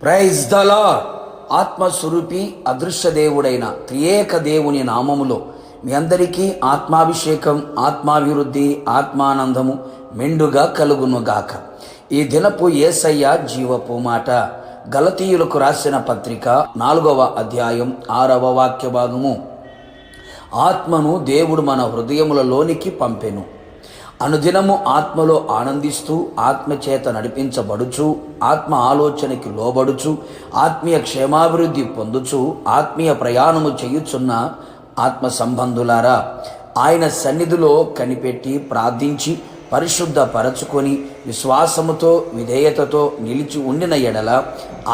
Praise the lord. ఆత్మస్వరూపి అదృశ్య దేవుడైన త్రియేక దేవుని నామములో మీ అందరికీ ఆత్మాభిషేకం, ఆత్మాభివృద్ధి, ఆత్మానందము మెండుగా కలుగునుగాక. ఈ దినపు యేసయ్య జీవపు మాట. గలతీయులకు రాసిన పత్రిక 4వ అధ్యాయం 6వ వాక్య భాగము. ఆత్మను దేవుడు మన హృదయములలోనికి పంపెను. అనుదినము ఆత్మలో ఆనందిస్తూ, ఆత్మచేత నడిపించబడుచు, ఆత్మ ఆలోచనకి లోబడుచు, ఆత్మీయ క్షేమాభివృద్ధి పొందుచు, ఆత్మీయ ప్రయాణము చేయుచున్న ఆత్మ సంబంధులారా, ఆయన సన్నిధిలో కనిపెట్టి ప్రార్థించి పరిశుద్ధ పరచుకొని విశ్వాసముతో విధేయతతో నిలిచి ఉండిన ఎడల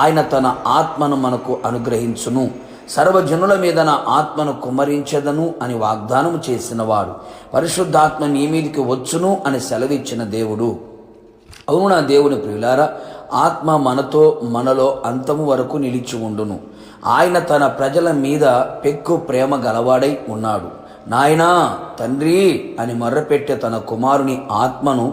ఆయన తన ఆత్మను మనకు అనుగ్రహించును. సర్వజనుల మీద నా ఆత్మను కుమ్మరించెదను అని వాగ్దానము చేసినవాడు, పరిశుద్ధాత్మ నీ మీదికి వచ్చును అని సెలవిచ్చిన దేవుడు. అవును నా దేవుని ప్రియులారా, ఆత్మ మనతో మనలో అంతము వరకు నిలిచి ఉండును. ఆయన తన ప్రజల మీద పెక్కు ప్రేమ గలవాడై ఉన్నాడు. నాయనా, తండ్రి అని మొర్రపెట్టే తన కుమారుని ఆత్మను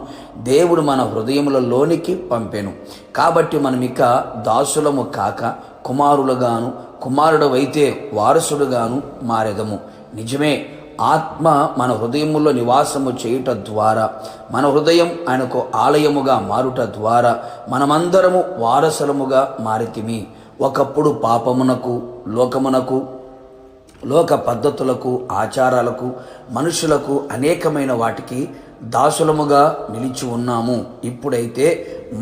దేవుడు మన హృదయములలోనికి పంపెను. కాబట్టి మనమిక దాసులము కాక కుమారులుగాను, కుమారుడవైతే వారసుడుగాను మారెదము. నిజమే, ఆత్మ మన హృదయములో నివాసము చేయుట ద్వారా, మన హృదయం ఆయనకు ఆలయముగా మారుట ద్వారా మనమందరము వారసులముగా మారితిమి. ఒకప్పుడు పాపమునకు, లోకమునకు, లోక పద్ధతులకు, ఆచారాలకు, మనుషులకు, అనేకమైన వాటికి దాసులముగా నిలిచి ఉన్నాము. ఇప్పుడైతే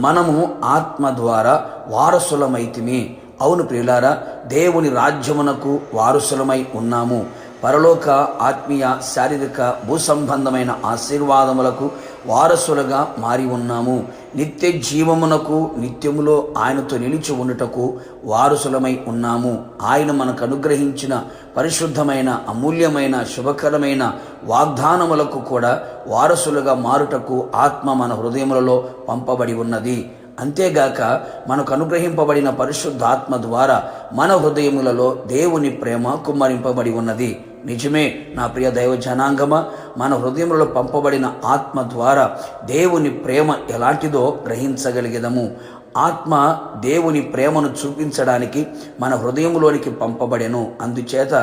మనము ఆత్మ ద్వారా వారసులమైతిమి. అవును ప్రియులారా, దేవుని రాజ్యమునకు వారసులమై ఉన్నాము. పరలోక, ఆత్మీయ, శారీరక, భూసంబంధమైన ఆశీర్వాదములకు వారసులుగా మారి ఉన్నాము. నిత్య జీవమునకు, నిత్యములో ఆయనతో నిలిచి ఉండుటకు వారసులమై ఉన్నాము. ఆయన మనకు అనుగ్రహించిన పరిశుద్ధమైన, అమూల్యమైన, శుభకరమైన వాగ్దానములకు కూడా వారసులుగా మారుటకు ఆత్మ మన హృదయములలో పంపబడి ఉన్నది. అంతేగాక మనకు అనుగ్రహింపబడిన పరిశుద్ధాత్మ ద్వారా మన హృదయములలో దేవుని ప్రేమ కుమ్మరింపబడి ఉన్నది. నిజమే నా ప్రియ దైవ జనాంగమా, మన హృదయములలో పంపబడిన ఆత్మ ద్వారా దేవుని ప్రేమ ఎలాంటిదో గ్రహించగలిగేదము. ఆత్మ దేవుని ప్రేమను చూపించడానికి మన హృదయములోనికి పంపబడెను. అందుచేత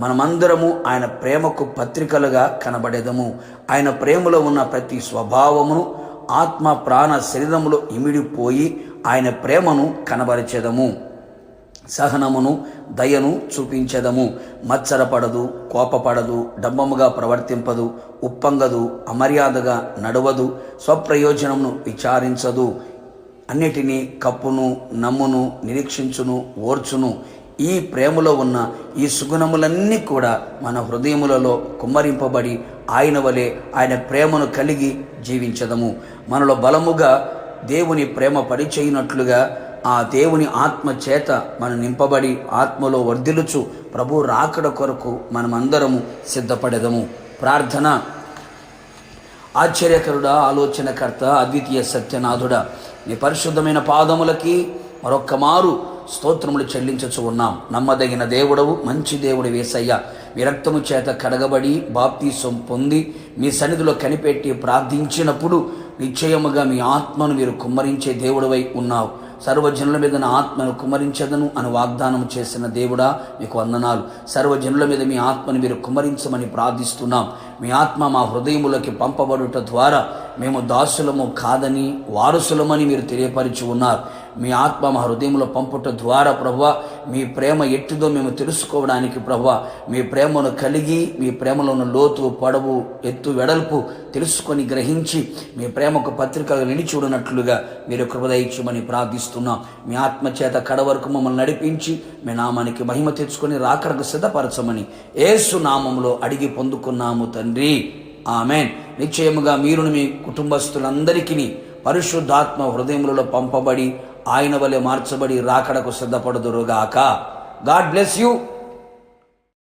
మనమందరము ఆయన ప్రేమకు పత్రికలుగా కనబడేదము. ఆయన ప్రేమలో ఉన్న ప్రతి స్వభావమును ఆత్మ, ప్రాణ, శరీరములో ఇమిడిపోయి ఆయన ప్రేమను కనబరిచెదము. సహనమును, దయను చూపించెదము. మత్సరపడదు, కోపపడదు, డంబముగా ప్రవర్తింపదు, ఉప్పొంగదు, అమర్యాదగా నడవదు, స్వప్రయోజనమును విచారించదు, అన్నిటినీ కప్పును, నమ్మును, నిరీక్షించును, ఓర్చును. ఈ ప్రేమలో ఉన్న ఈ సుగుణములన్నీ కూడా మన హృదయములలో కుమ్మరింపబడి ఆయన వలె ఆయన ప్రేమను కలిగి జీవించదము. మనలో బలముగా దేవుని ప్రేమ పరిచయినట్లుగా ఆ దేవుని ఆత్మ చేత మనం నింపబడి ఆత్మలో వర్ధిల్లుచు ప్రభు రాకడ కొరకు మనమందరము సిద్ధపడెదము. ప్రార్థన. ఆశ్చర్యకరుడా, ఆలోచనకర్త, అద్వితీయ సత్యనాథుడా, నీ పరిశుద్ధమైన పాదములకి మరొక్క మారు స్తోత్రములు చెల్లించచ్చు ఉన్నాం. నమ్మదగిన దేవుడవు, మంచి దేవుడు యేసయ్య. మీ రక్తము చేత కడగబడి బాప్తీసం పొంది మీ సన్నిధిలో కనిపెట్టి ప్రార్థించినప్పుడు నిశ్చయముగా మీ ఆత్మను మీరు కుమ్మరించే దేవుడవై ఉన్నావు. సర్వజనుల మీద నా ఆత్మను కుమ్మరించదను అని వాగ్దానం చేసిన దేవుడా, మీకు వందనాలు. సర్వజనుల మీద మీ ఆత్మను మీరు కుమ్మరించమని ప్రార్థిస్తున్నాం. మీ ఆత్మ మా హృదయములకి పంపబడుట ద్వారా మేము దాసులము కాదని వారసులమని మీరు తెలియపరిచి ఉన్నారు. మీ ఆత్మ మా హృదయంలో పంపుట ద్వారా ప్రభువా, మీ ప్రేమ ఎట్టిదో మేము తెలుసుకోవడానికి ప్రభువా, మీ ప్రేమను కలిగి మీ ప్రేమలో ఉన్న లోతు, పొడవు, ఎత్తు, వెడల్పు తెలుసుకొని గ్రహించి మీ ప్రేమకు పత్రికలు నిలిచినట్లుగా మీరు కృప దయచేయమని ప్రార్థిస్తున్నాం. మీ ఆత్మ చేత కడ వరకు మమ్మల్ని నడిపించి మీ నామానికి మహిమ తెచ్చుకొని రాకడకు సిద్ధపరచమని యేసు నామములో అడిగి పొందుకున్నాము తండ్రి. ఆమెన్. నిశ్చయముగా మీరును మీ కుటుంబస్తులందరికీ పరిశుద్ధాత్మ హృదయములలో పంపబడి ఆయన వలె మార్చబడి రాకడకు సిద్ధపడుదురుగాక. God bless you.